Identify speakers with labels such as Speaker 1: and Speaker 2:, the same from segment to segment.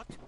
Speaker 1: What?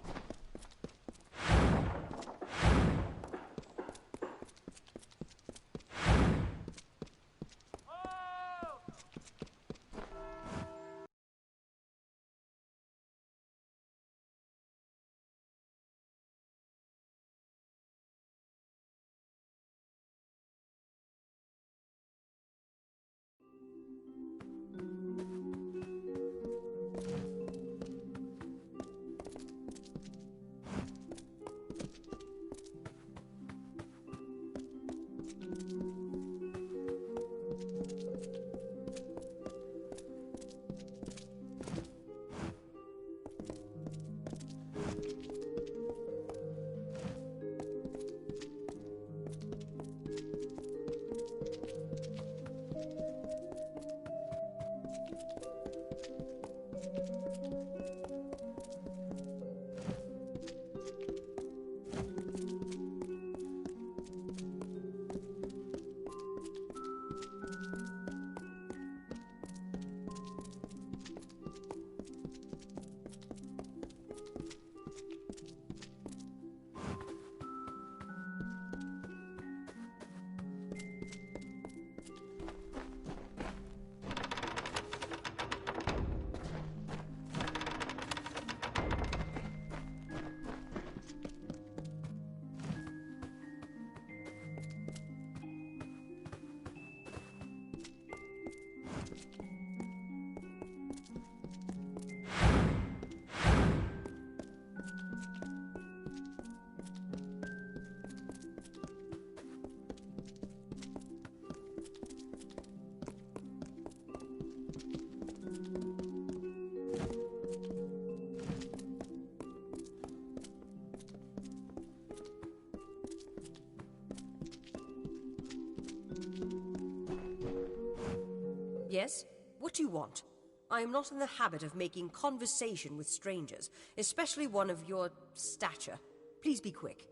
Speaker 2: Yes? What do you want? I am not in the habit of making conversation with strangers, especially one of your stature. Please be quick.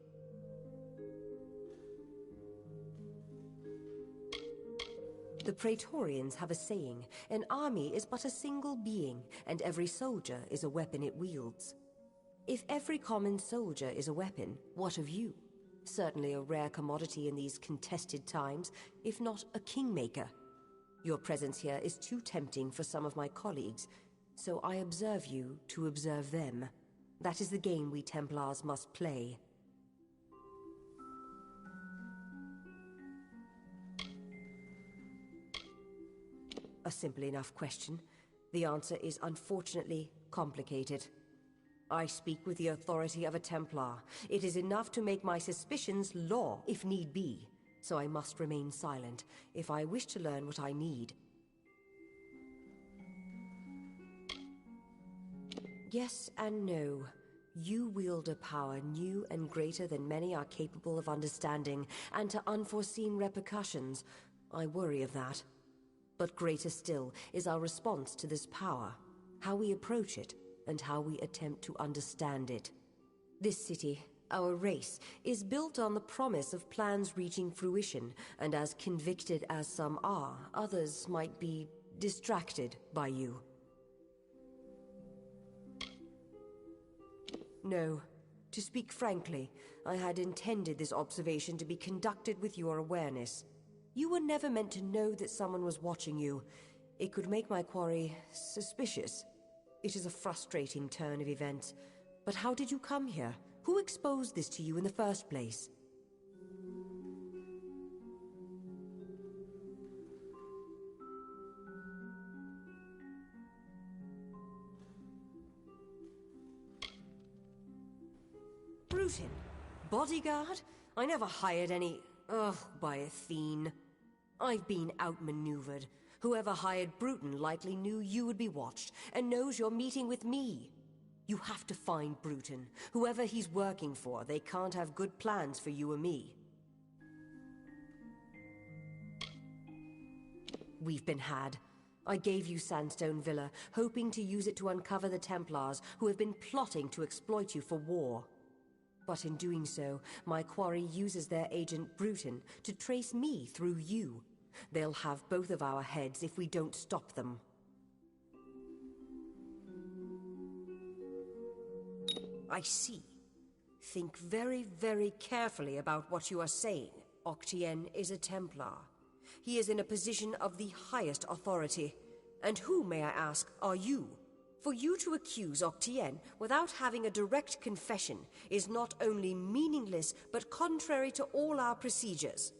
Speaker 2: The Praetorians have a saying, an army is but a single being, and every soldier is a weapon it wields. If every common soldier is a weapon, what of you? Certainly a rare commodity in these contested times, if not a kingmaker. Your presence here is too tempting for some of my colleagues, so I observe you to observe them. That is the game we Templars must play. A simple enough question. The answer is unfortunately complicated. I speak with the authority of a Templar. It is enough to make my suspicions law, if need be. So I must remain silent if I wish to learn what I need. Yes and no. You wield a power new and greater than many are capable of understanding, and to unforeseen repercussions. I worry of that. But greater still is our response to this power, how we approach it, and how we attempt to understand it. This city, our race, is built on the promise of plans reaching fruition, and as convicted as some are, others might be distracted by you. No. To speak frankly, I had intended this observation to be conducted with your awareness. You were never meant to know that someone was watching you. It could make my quarry suspicious. It is a frustrating turn of events. But how did you come here? Who exposed this to you in the first place? Bruton? Bodyguard? I never hired any... Ugh, by Athene. I've been outmaneuvered. Whoever hired Bruton likely knew you would be watched, and knows you're meeting with me. You have to find Bruton. Whoever he's working for, they can't have good plans for you or me. We've been had. I gave you Sandstone Villa, hoping to use it to uncover the Templars who have been plotting to exploit you for war. But in doing so, my quarry uses their agent Bruton to trace me through you. They'll have both of our heads if we don't stop them. I see. Think very, very carefully about what you are saying. Octien is a Templar. He is in a position of the highest authority. And who, may I ask, are you? For you to accuse Octien without having a direct confession is not only meaningless, but contrary to all our procedures.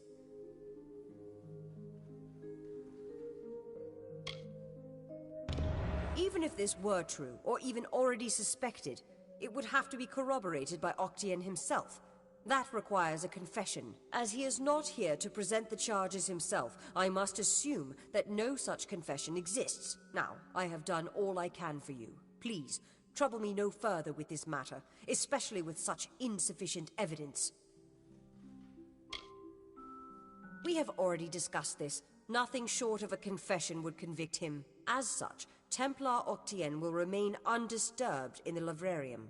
Speaker 2: Even if this were true, or even already suspected, it would have to be corroborated by Octien himself. That requires a confession. As he is not here to present the charges himself, I must assume that no such confession exists. Now, I have done all I can for you. Please, trouble me no further with this matter, especially with such insufficient evidence. We have already discussed this. Nothing short of a confession would convict him. As such, Templar Octien will remain undisturbed in the Livrarium.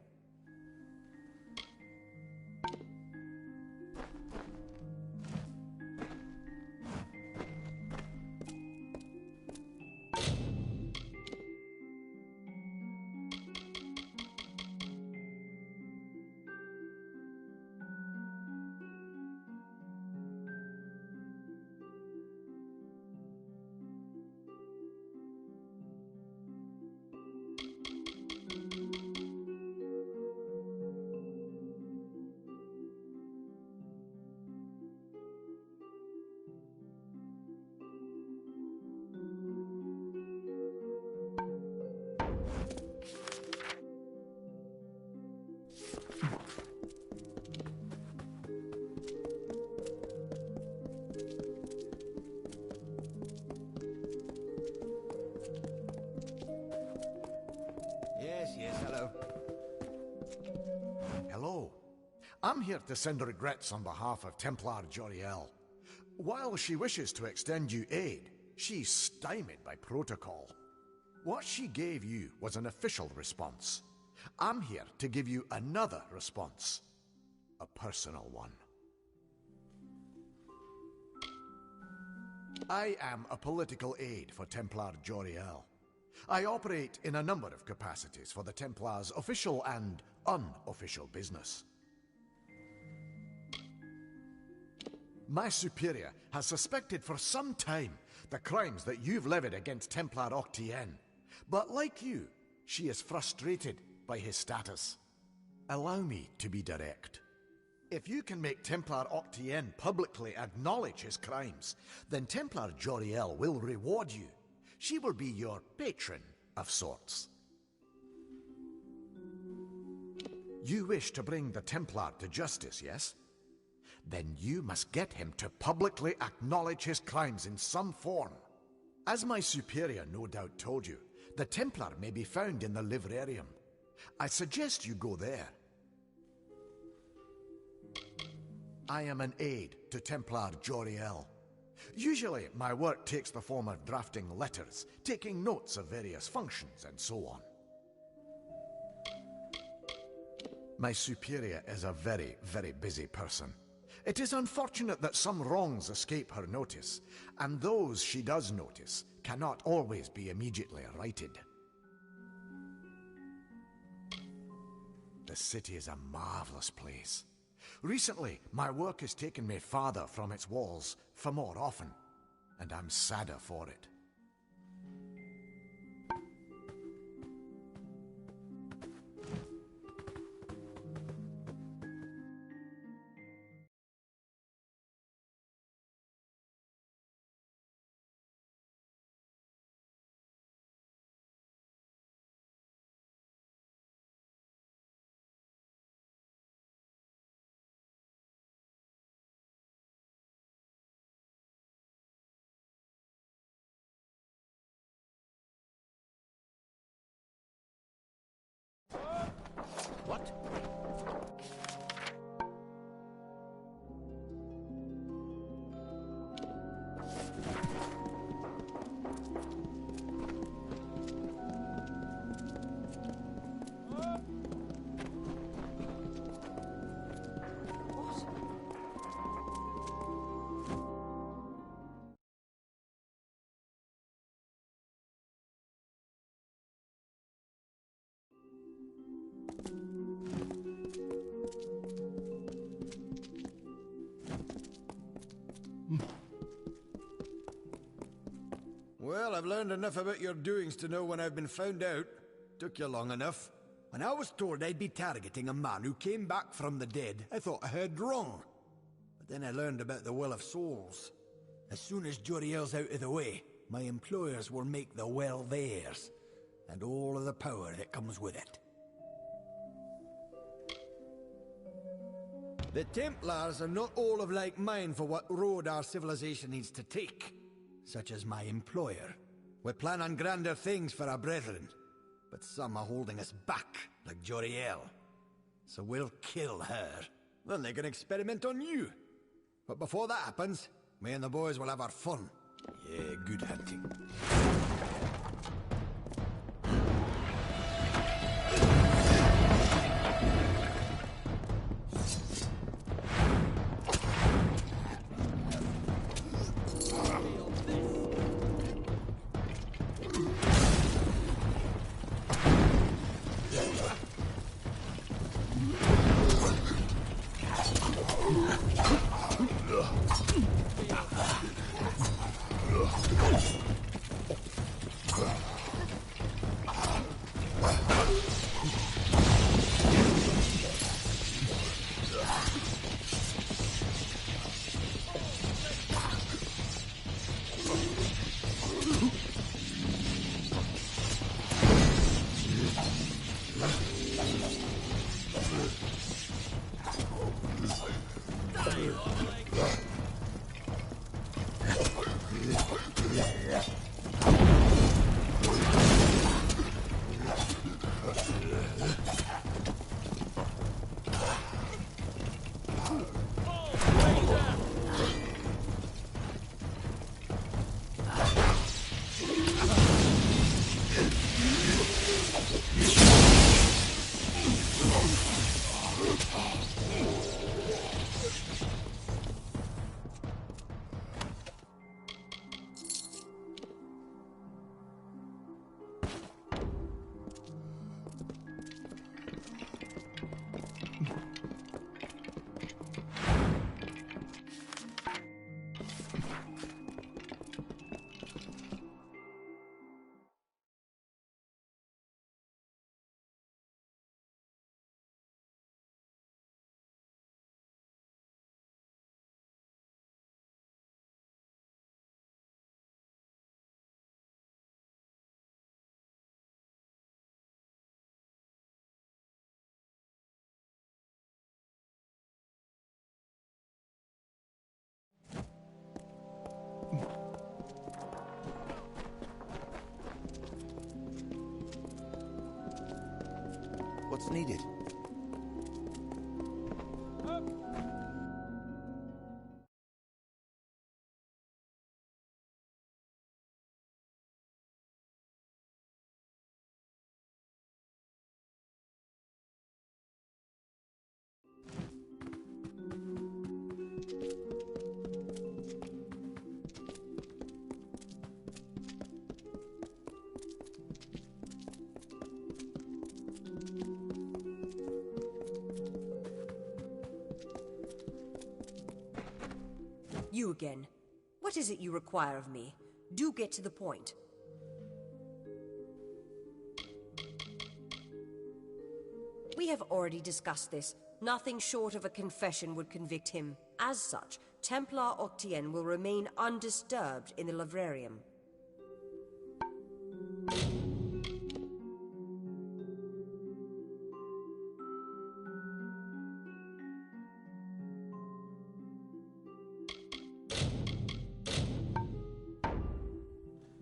Speaker 1: Yes, hello.
Speaker 3: Hello. I'm here to send regrets on behalf of Templar Joriel. While she wishes to extend you aid, she's stymied by protocol. What she gave you was an official response. I'm here to give you another response. A personal one. I am a political aide for Templar Joriel. I operate in a number of capacities for the Templars' official and unofficial business. My superior has suspected for some time the crimes that you've levied against Templar Octien. But like you, she is frustrated by his status. Allow me to be direct. If you can make Templar Octien publicly acknowledge his crimes, then Templar Joriel will reward you. She will be your patron of sorts. You wish to bring the Templar to justice, yes? Then you must get him to publicly acknowledge his crimes in some form. As my superior no doubt told you, the Templar may be found in the Livrarium. I suggest you go there. I am an aide to Templar Joriel. Usually, my work takes the form of drafting letters, taking notes of various functions, and so on. My superior is a very, very busy person. It is unfortunate that some wrongs escape her notice, and those she does notice cannot always be immediately righted. The city is a marvelous place. Recently, my work has taken me farther from its walls for more often, and I'm sadder for it.
Speaker 1: What? I've learned enough about your doings to know when I've been found out. Took you long enough. When I was told I'd be targeting a man who came back from the dead, I thought I heard wrong. But then I learned about the Well of Souls. As soon as Joriel's out of the way, my employers will make the well theirs, and all of the power that comes with it. The Templars are not all of like mind for what road our civilization needs to take, such as my employer. We plan on grander things for our brethren, but some are holding us back, like Joriel. So we'll kill her. Then they can experiment on you. But before that happens, me and the boys will have our fun. Yeah, good hunting.
Speaker 4: What's needed?
Speaker 2: You again. What is it you require of me? Do get to the point. We have already discussed this. Nothing short of a confession would convict him. As such, Templar Octien will remain undisturbed in the Livrarium.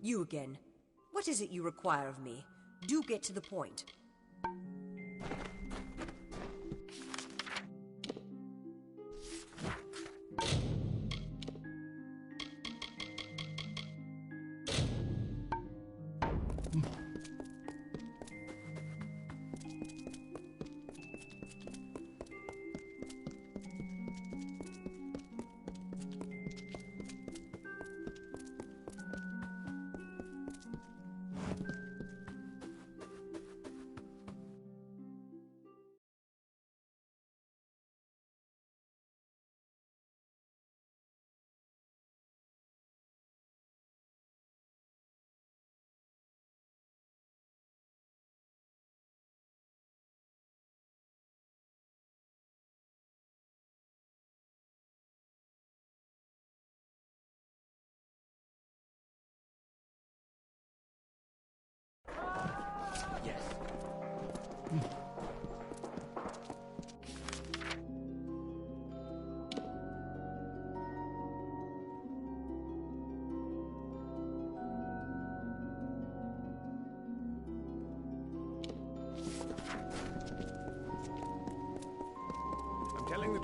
Speaker 2: You again. What is it you require of me? Do get to the point.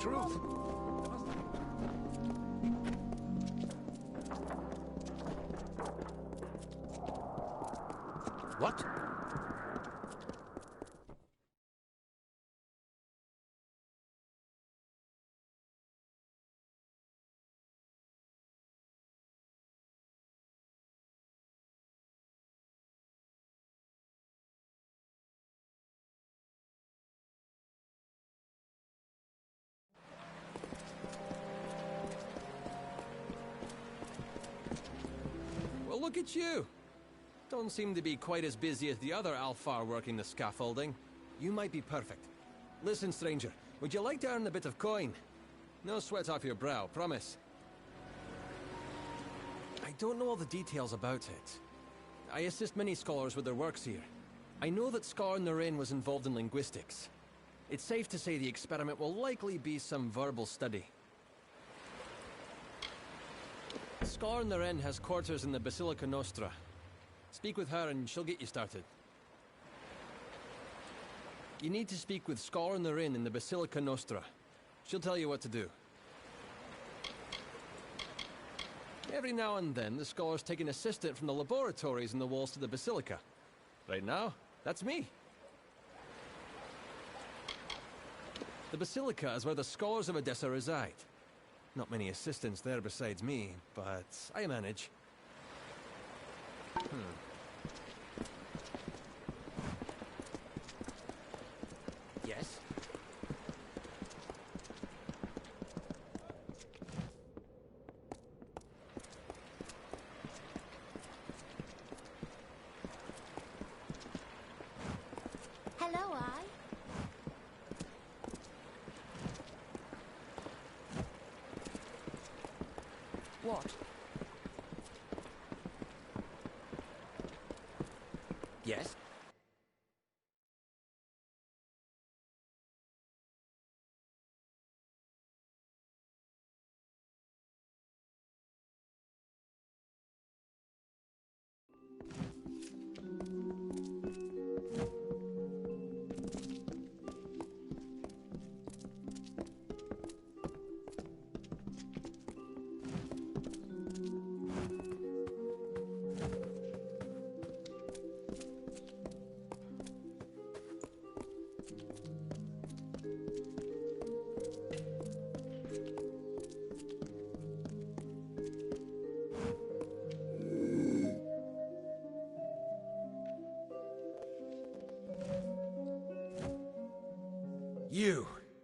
Speaker 3: truth.
Speaker 4: What? Well, look at you. Don't seem to be quite as busy as the other Alfar working the scaffolding. You might be perfect. Listen, stranger, would you like to earn a bit of coin? No sweat off your brow, promise. I don't know all the details about it. I assist many scholars with their works here. I know that Scar Naren was involved in linguistics. It's safe to say the experiment will likely be some verbal study. Scar Naren has quarters in the Basilica Nostra. Speak with her and she'll get you started. You need to speak with Scar Naren in the Basilica Nostra. She'll tell you what to do. Every now and then, the scholars take an assistant from the laboratories in the walls to the Basilica. Right now, that's me. The Basilica is where the scholars of Odessa reside. Not many assistants there besides me, but I manage. Yes?
Speaker 5: Hello, I.
Speaker 2: What?
Speaker 4: Yes?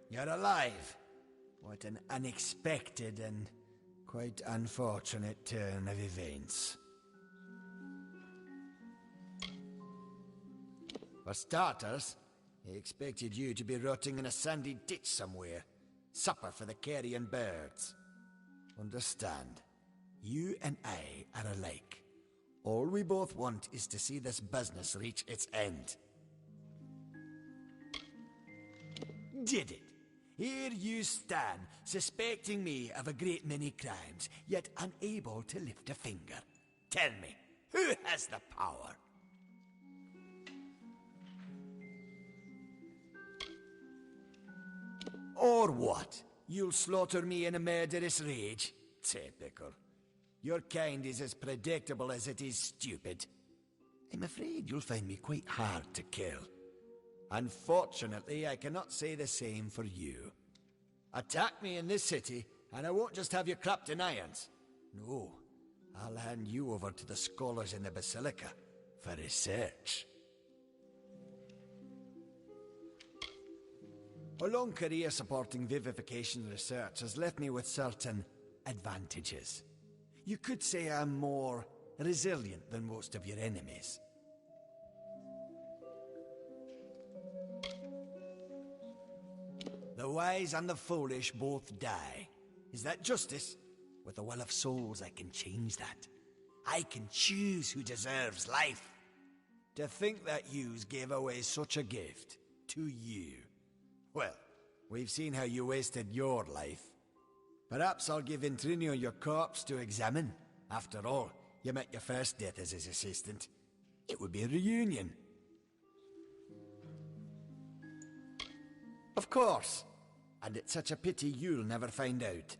Speaker 1: You're alive. What an unexpected and quite unfortunate turn of events. For starters, I expected you to be rotting in a sandy ditch somewhere. Supper for the carrion birds. Understand, you and I are alike. All we both want is to see this business reach its end. Did it? Here you stand, suspecting me of a great many crimes, yet unable to lift a finger. Tell me, who has the power? Or what? You'll slaughter me in a murderous rage? Typical. Your kind is as predictable as it is stupid. I'm afraid you'll find me quite hard to kill. Unfortunately, I cannot say the same for you. Attack me in this city, and I won't just have you clapped in irons. No, I'll hand you over to the scholars in the Basilica for research. A long career supporting vivification research has left me with certain advantages. You could say I'm more resilient than most of your enemies. The wise and the foolish both die. Is that justice? With the will of souls, I can change that. I can choose who deserves life. To think that yous gave away such a gift to you. Well, we've seen how you wasted your life. Perhaps I'll give Intrinio your corpse to examine. After all, you met your first death as his assistant. It would be a reunion. Of course. and it's such a pity you'll never find out.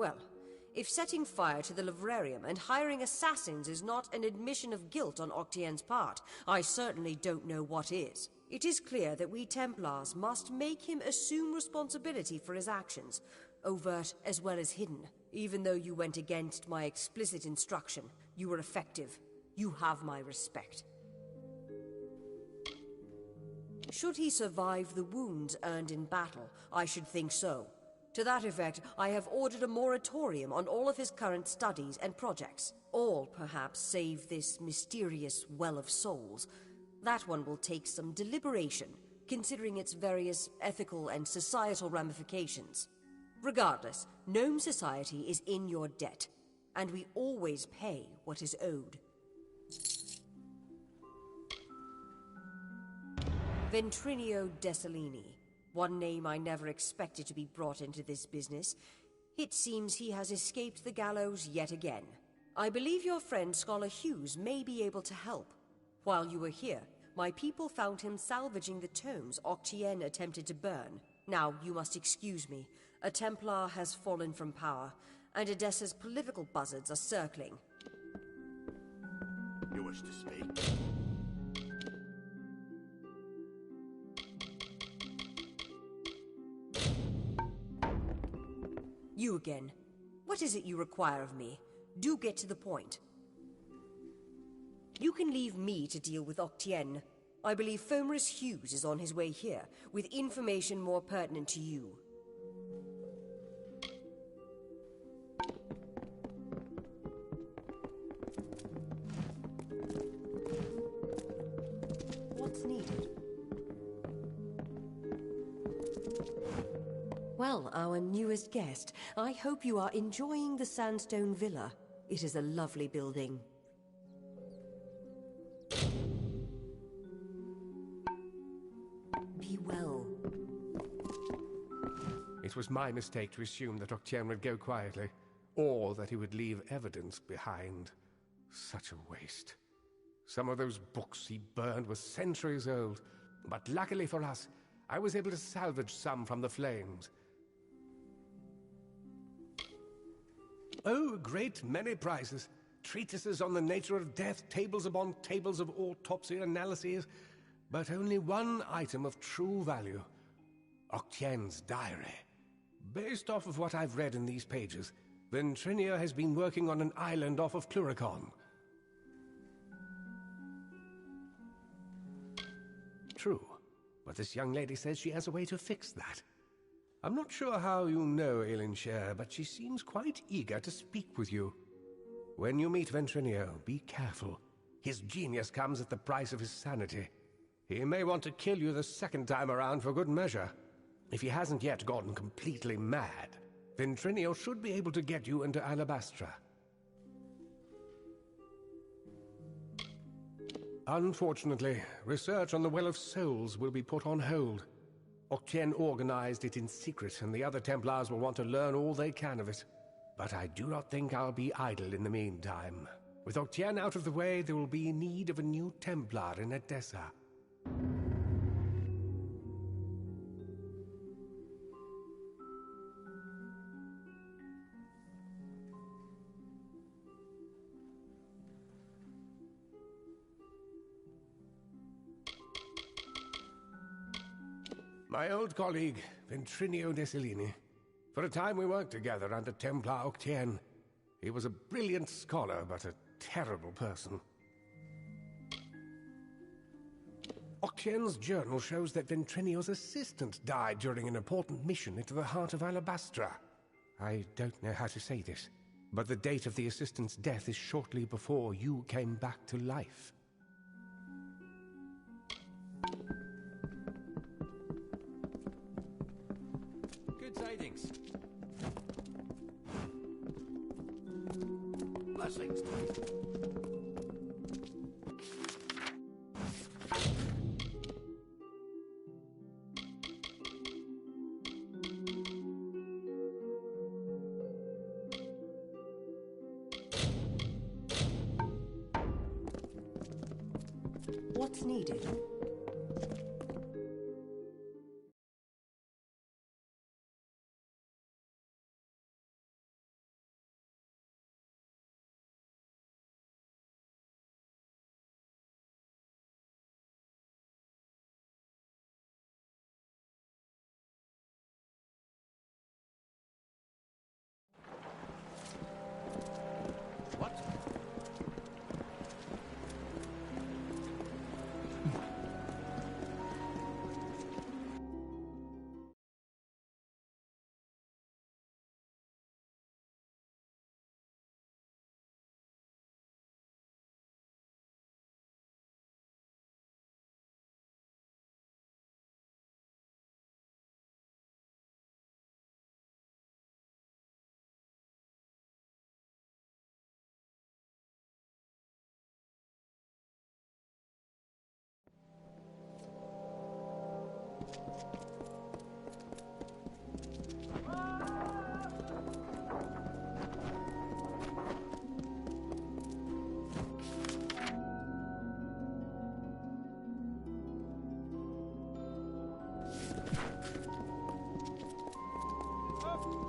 Speaker 2: Well, if setting fire to the livrarium and hiring assassins is not an admission of guilt on Octien's part, I certainly don't know what is. It is clear that we Templars must make him assume responsibility for his actions, overt as well as hidden. Even though you went against my explicit instruction, you were effective. You have my respect. Should he survive the wounds earned in battle, I should think so. To that effect, I have ordered a moratorium on all of his current studies and projects. All, perhaps, save this mysterious Well of Souls. That one will take some deliberation, considering its various ethical and societal ramifications. Regardless, Gnome Society is in your debt, and we always pay what is owed. Ventrinio Desalini. One name I never expected to be brought into this business. It seems he has escaped the gallows yet again. I believe your friend Scholar Hughes may be able to help. While you were here, my people found him salvaging the tomes Octien attempted to burn. Now, you must excuse me. A Templar has fallen from power, and Edessa's political buzzards are circling.
Speaker 6: You wish to speak?
Speaker 2: You again. What is it you require of me? Do get to the point. You can leave me to deal with Octien. I believe Fomerus Hughes is on his way here, with information more pertinent to you. What's needed? Well, our newest guest, I hope you are enjoying the Sandstone Villa. It is a lovely building. Be well.
Speaker 7: It was my mistake to assume that Octien would go quietly, or that he would leave evidence behind. Such a waste. Some of those books he burned were centuries old, but luckily for us, I was able to salvage some from the flames. Oh, a great many prizes. Treatises on the nature of death, tables upon tables of autopsy analyses, but only one item of true value. Octien's diary. Based off of what I've read in these pages, Ventrinio has been working on an island off of Cluricon. True, but this young lady says she has a way to fix that. I'm not sure how you know Ailinshire, but she seems quite eager to speak with you. When you meet Ventrinio, be careful. His genius comes at the price of his sanity. He may want to kill you the second time around for good measure. If he hasn't yet gone completely mad, Ventrinio should be able to get you into Alabastra. Unfortunately, research on the Well of Souls will be put on hold. Octien organized it in secret, and the other Templars will want to learn all they can of it. But I do not think I'll be idle in the meantime. With Octien out of the way, there will be need of a new Templar in Edessa. My old colleague, Ventrinio Desalini. For a time we worked together under Templar Octien. He was a brilliant scholar, but a terrible person. Octien's journal shows that Ventrinio's assistant died during an important mission into the heart of Alabastra. I don't know how to say this, but the date of the assistant's death is shortly before you came back to life.
Speaker 4: Good tidings.
Speaker 6: Blessings.
Speaker 2: What's needed?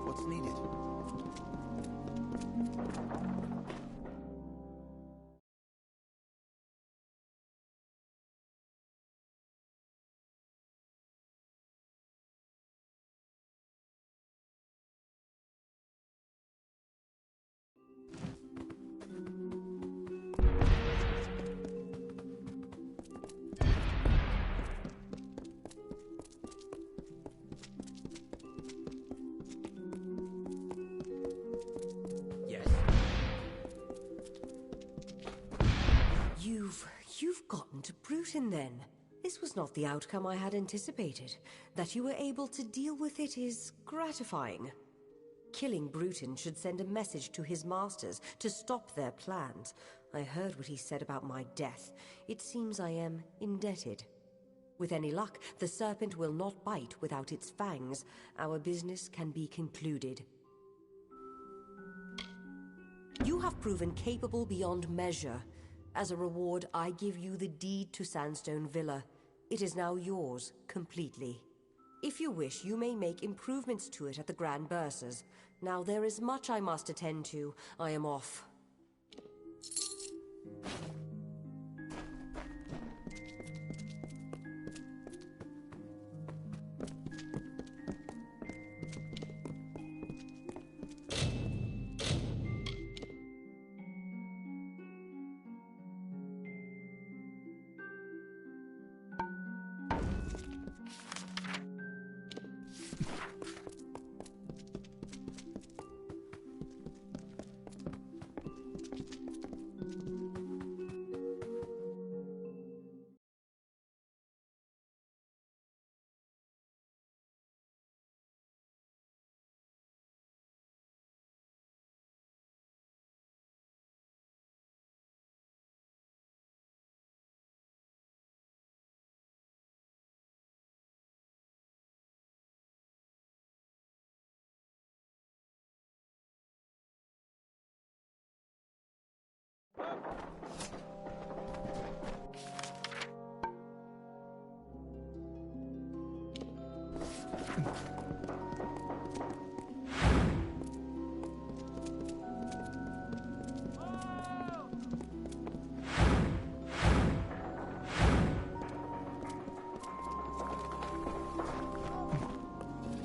Speaker 1: What's needed?
Speaker 4: Yes.
Speaker 2: You've gotten to Bruton then. This was not the outcome I had anticipated. That you were able to deal with it is gratifying. Killing Bruton should send a message to his masters to stop their plans. I heard what he said about my death. It seems I am indebted. With any luck, the serpent will not bite without its fangs. Our business can be concluded. You have proven capable beyond measure. As a reward, I give you the deed to Sandstone Villa. It is now yours, completely. If you wish, you may make improvements to it at the Grand Bursars. Now there is much I must attend to. I am off.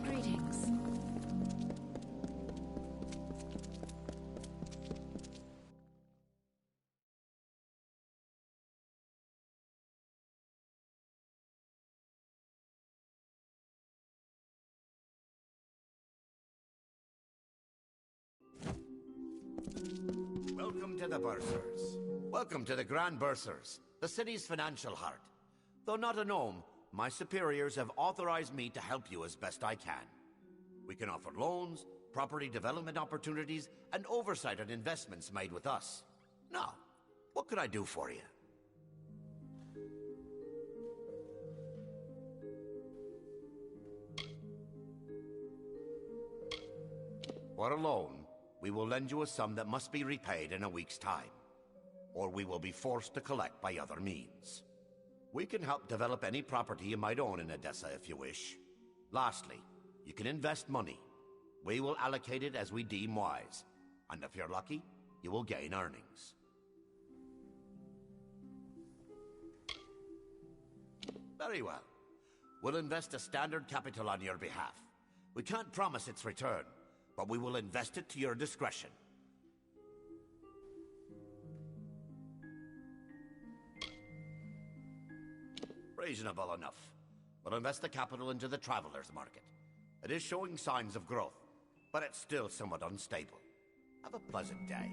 Speaker 2: Greetings.
Speaker 6: Welcome to the Bursars. Welcome to the Grand Bursars, the city's financial heart. Though not a gnome, my superiors have authorized me to help you as best I can. We can offer loans, property development opportunities, and oversight on investments made with us. Now, what can I do for you? For a loan, we will lend you a sum that must be repaid in a week's time, or we will be forced to collect by other means. We can help develop any property you might own in Odessa if you wish. Lastly, you can invest money. We will allocate it as we deem wise, and if you're lucky, you will gain earnings. Very well. We'll invest a standard capital on your behalf. We can't promise its return, but we will invest it to your discretion. Reasonable enough. We'll invest the capital into the traveler's market. It is showing signs of growth, but it's still somewhat unstable. Have a pleasant day.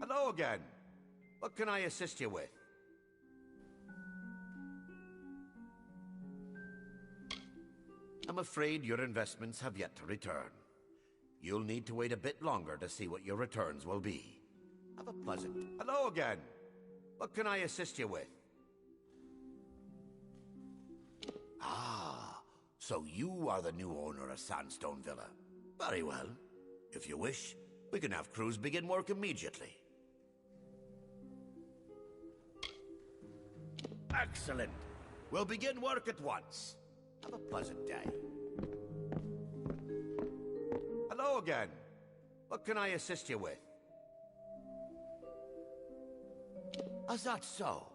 Speaker 6: Hello again. What can I assist you with? I'm afraid your investments have yet to return. You'll need to wait a bit longer to see what your returns will be. Have a pleasant... Hello again. What can I assist you with? Ah, So you are the new owner of Sandstone Villa. Very well. If you wish, we can have crews begin work immediately. Excellent. We'll begin work at once. Have a pleasant day. Hello again. What can I assist you with? Is that so?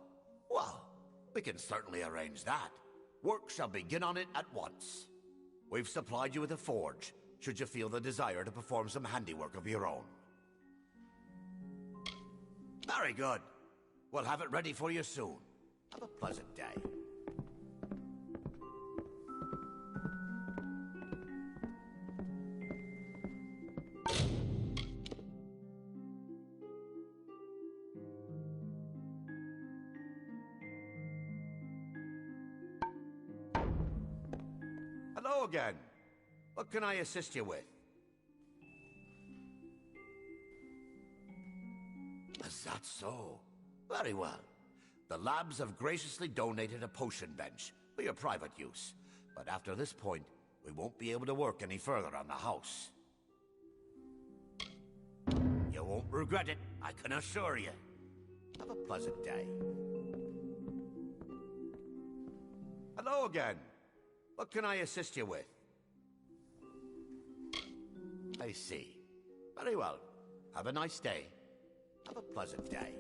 Speaker 6: Well, we can certainly arrange that. Work shall begin on it at once. We've supplied you with a forge, should you feel the desire to perform some handiwork of your own. Very good. We'll have it ready for you soon. Have a pleasant day. Hello again. What can I assist you with? Is that so? Very well. The labs have graciously donated a potion bench for your private use. But after this point, we won't be able to work any further on the house. You won't regret it, I can assure you. Have a pleasant day. Hello again. What can I assist you with? I see. Very well. Have a nice day. Have a pleasant day.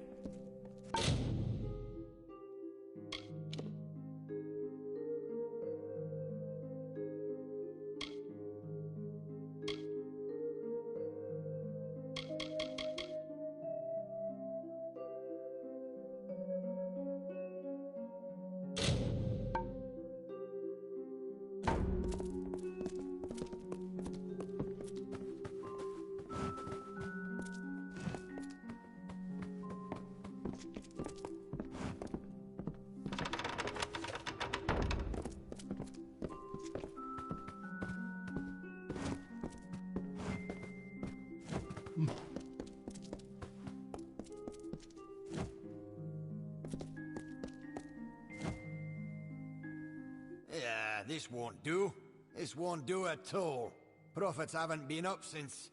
Speaker 1: Yeah, this won't do. This won't do at all. Profits haven't been up since...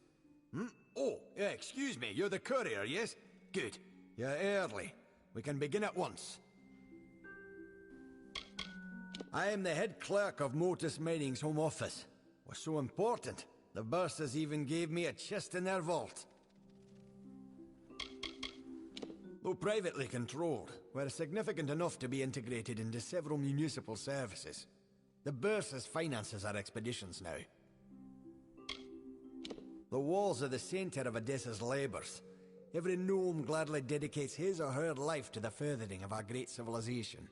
Speaker 1: Oh, yeah, excuse me, you're the courier, yes? Good. You're early. We can begin at once. I am the head clerk of Motus Mining's home office. Was so important, the bursars even gave me a chest in their vault. Though privately controlled, we're significant enough to be integrated into several municipal services. The bursars finances our expeditions now. The walls are the center of Odessa's labors. Every gnome gladly dedicates his or her life to the furthering of our great civilization.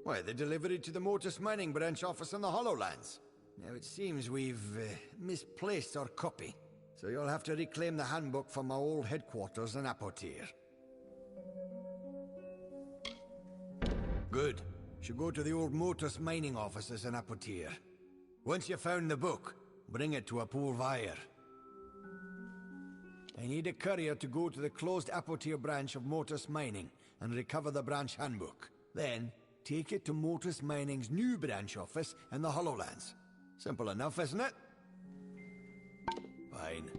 Speaker 1: Why, the delivery to the Motus Mining branch office in the Hollowlands. Now it seems we've misplaced our copy, so you'll have to reclaim the handbook from my old headquarters in Apotir. Good. Should go to the old Motus Mining offices in Apotir. Once you've found the book, bring it to a Pulvire. I need a courier to go to the closed Apotir branch of Motus Mining and recover the branch handbook. Then, take it to Motus Mining's new branch office in the Hollowlands. Simple enough, isn't it? Fine.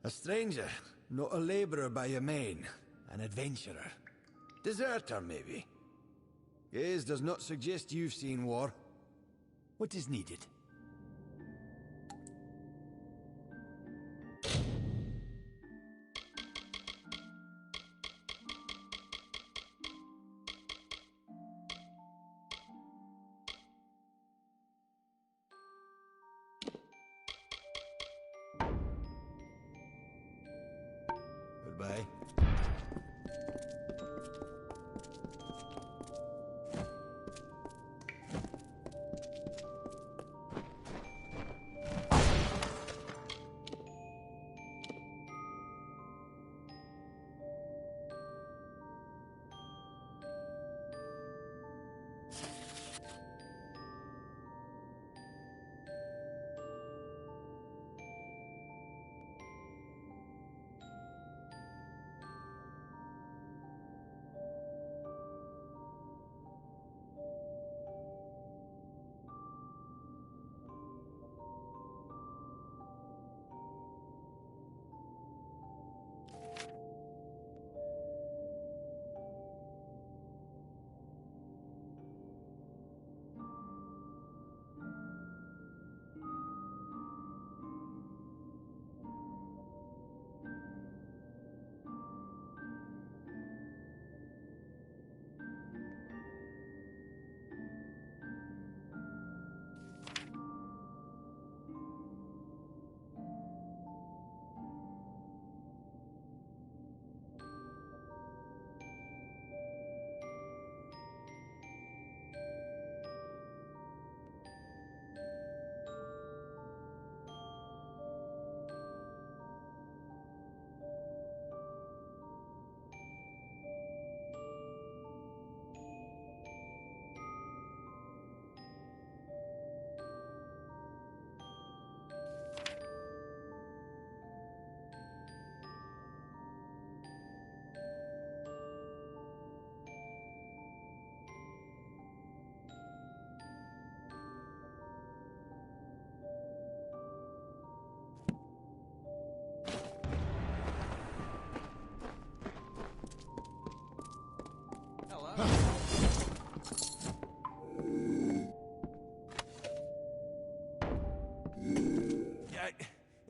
Speaker 1: A stranger, not a laborer by your main. An adventurer. Deserter, maybe. Gaze does not suggest you've seen war. What is needed? Goodbye.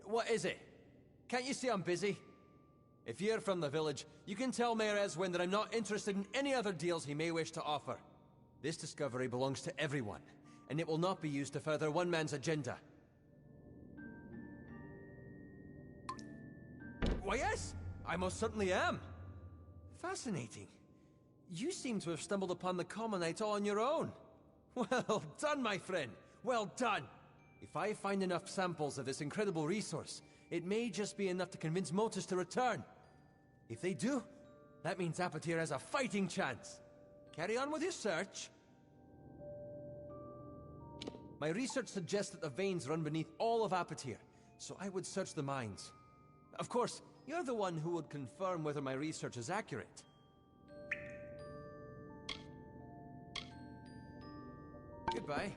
Speaker 4: What is it? Can't you see I'm busy? If you're from the village, you can tell Mayor Eswin that I'm not interested in any other deals he may wish to offer. This discovery belongs to everyone, and it will not be used to further one man's agenda. Why, yes, I most certainly am. Fascinating. You seem to have stumbled upon the Commonites all on your own. Well done, my friend. Well done. If I find enough samples of this incredible resource, it may just be enough to convince Motus to return. If they do, that means Apatir has a fighting chance. Carry on with your search. My research suggests that the veins run beneath all of Apatir, so I would search the mines. Of course, you're the one who would confirm whether my research is accurate. Goodbye.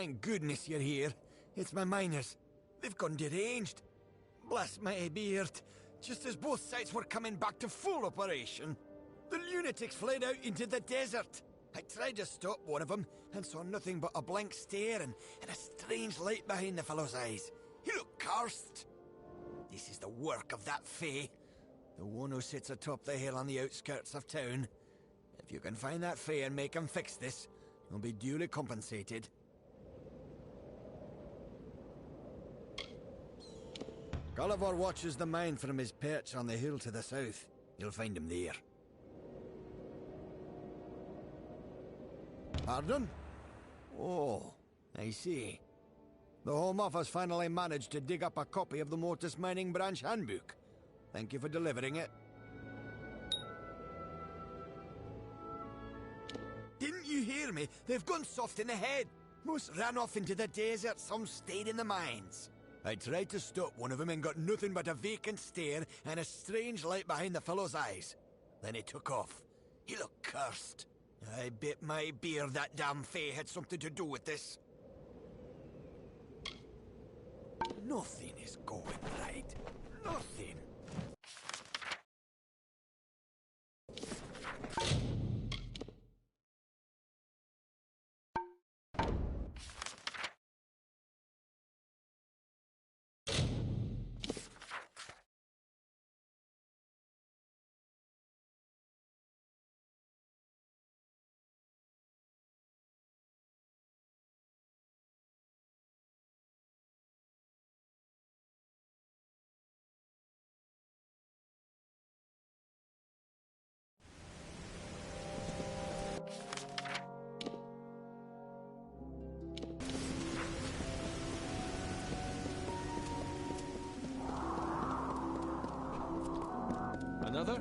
Speaker 1: Thank goodness you're here. It's my miners. They've gone deranged. Bless my beard. Just as both sites were coming back to full operation, the lunatics fled out into the desert. I tried to stop one of them, and saw nothing but a blank stare and a strange light behind the fellow's eyes. He looked cursed. This is the work of that Fae, the one who sits atop the hill on the outskirts of town. If you can find that Fae and make him fix this, you'll be duly compensated. Gulliver watches the mine from his perch on the hill to the south. You'll find him there. Pardon? Oh, I see. The Home Office finally managed to dig up a copy of the Mortis Mining Branch Handbook. Thank you for delivering it. Didn't you hear me? They've gone soft in the head. Most ran off into the desert, some stayed in the mines. I tried to stop one of them and got nothing but a vacant stare and a strange light behind the fellow's eyes. Then he took off. He looked cursed. I bet my beard that damn Fae had something to do with this. Nothing is going right. Nothing.
Speaker 4: Another?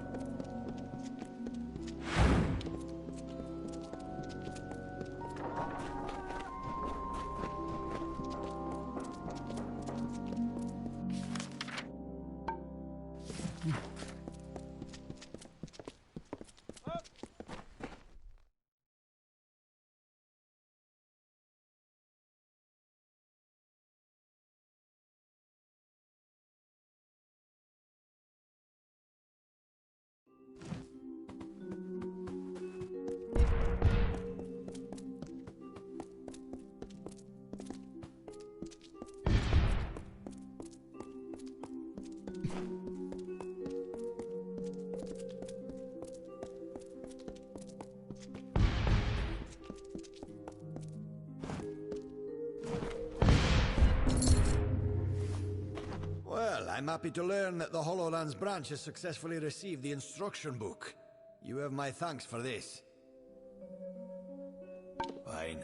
Speaker 1: Well, I'm happy to learn that the Hollowlands branch has successfully received the instruction book. You have my thanks for this. Fine.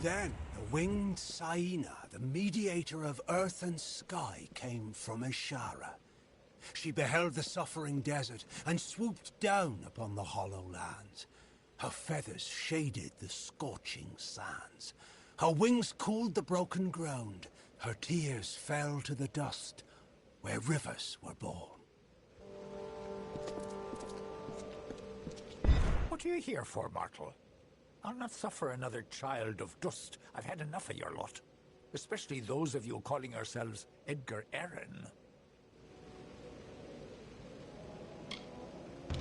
Speaker 8: Then, the winged Saina, the mediator of earth and sky, came from Ishara. She beheld the suffering desert and swooped down upon the hollow lands. Her feathers shaded the scorching sands. Her wings cooled the broken ground. Her tears fell to the dust, where rivers were born.
Speaker 9: What are you here for, mortal? I'll not suffer another child of dust. I've had enough of your lot. Especially those of you calling yourselves Edgar Allan.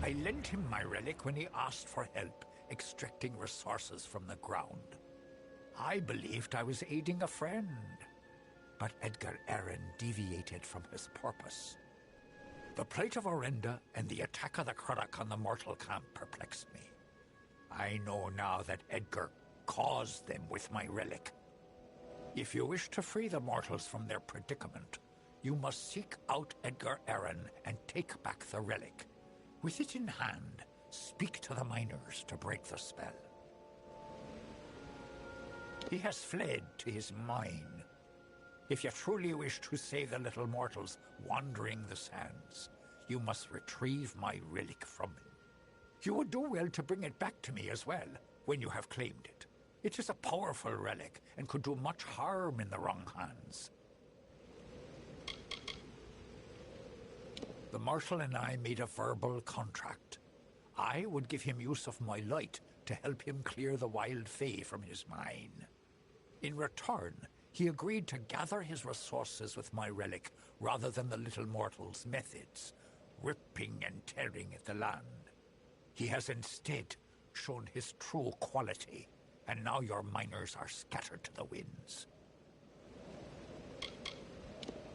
Speaker 9: I lent him my relic when he asked for help extracting resources from the ground. I believed I was aiding a friend. But Edgar Allan deviated from his purpose. The plight of Orenda and the attack of the Craddock on the mortal camp perplexed me. I know now that Edgar caused them with my relic. If you wish to free the mortals from their predicament, you must seek out Edgar Allan and take back the relic. With it in hand, speak to the miners to break the spell. He has fled to his mine. If you truly wish to save the little mortals wandering the sands, you must retrieve my relic from him. You would do well to bring it back to me as well, when you have claimed it. It is a powerful relic, and could do much harm in the wrong hands. The Marshal and I made a verbal contract. I would give him use of my light to help him clear the wild fae from his mine. In return, he agreed to gather his resources with my relic rather than the little mortal's methods, ripping and tearing at the land. He has instead shown his true quality, and now your miners are scattered to the winds.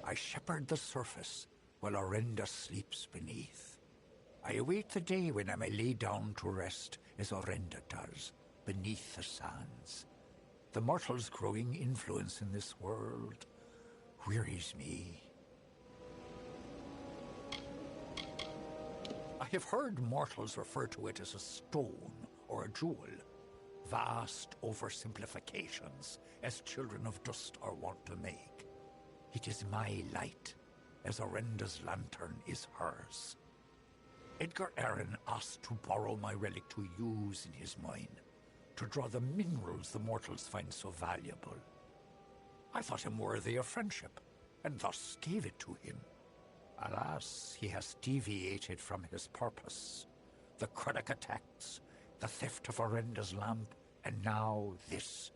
Speaker 9: I shepherd the surface while Orenda sleeps beneath. I await the day when I may lay down to rest as Orenda does, beneath the sands. The mortal's growing influence in this world wearies me. I have heard mortals refer to it as a stone or a jewel. Vast oversimplifications, as children of dust are wont to make. It is my light, as Orenda's lantern is hers. Edgar Allan asked to borrow my relic to use in his mine, to draw the minerals the mortals find so valuable. I thought him worthy of friendship, and thus gave it to him. Alas, he has deviated from his purpose. The Craddock attacks, the theft of Orenda's lamp, and now this.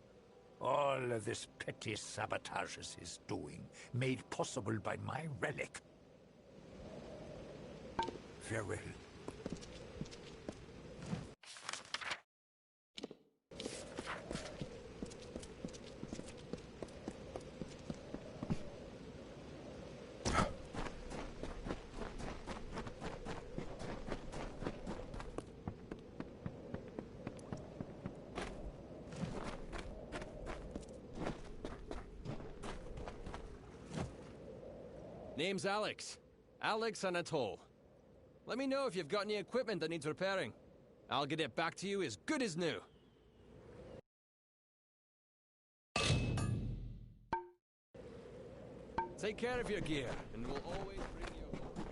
Speaker 9: All of this petty sabotage is his doing, made possible by my relic. Farewell.
Speaker 4: Name's Alex. Alex Anatole. Let me know if you've got any equipment that needs repairing. I'll get it back to you as good as new. Take care of your gear, and we'll always bring you home.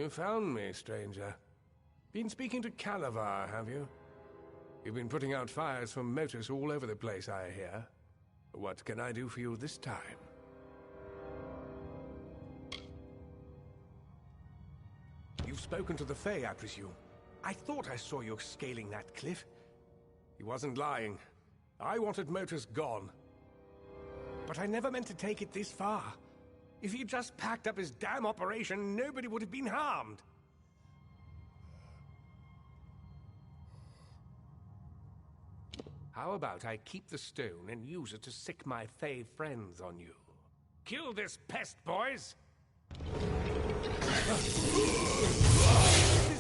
Speaker 7: You found me, stranger. Been speaking to Calavar, have you? You've been putting out fires from motors all over the place, I hear. What can I do for you this time? You've spoken to the Fae, I presume. I thought I saw you scaling that cliff. He wasn't lying. I wanted motors gone. But I never meant to take it this far. If he'd just packed up his damn operation, nobody would have been harmed. How about I keep the stone and use it to sick my Fae friends on you? Kill this pest, boys! This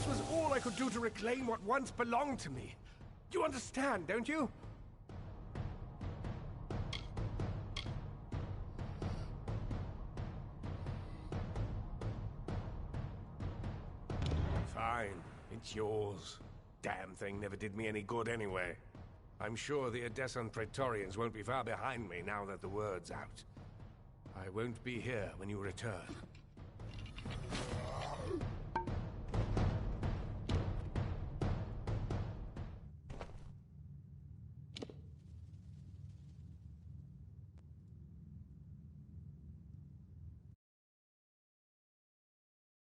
Speaker 7: was all I could do to reclaim what once belonged to me. You understand, don't you? Fine, it's yours. Damn thing never did me any good anyway. I'm sure the Odessan Praetorians won't be far behind me now that the word's out. I won't be here when you return.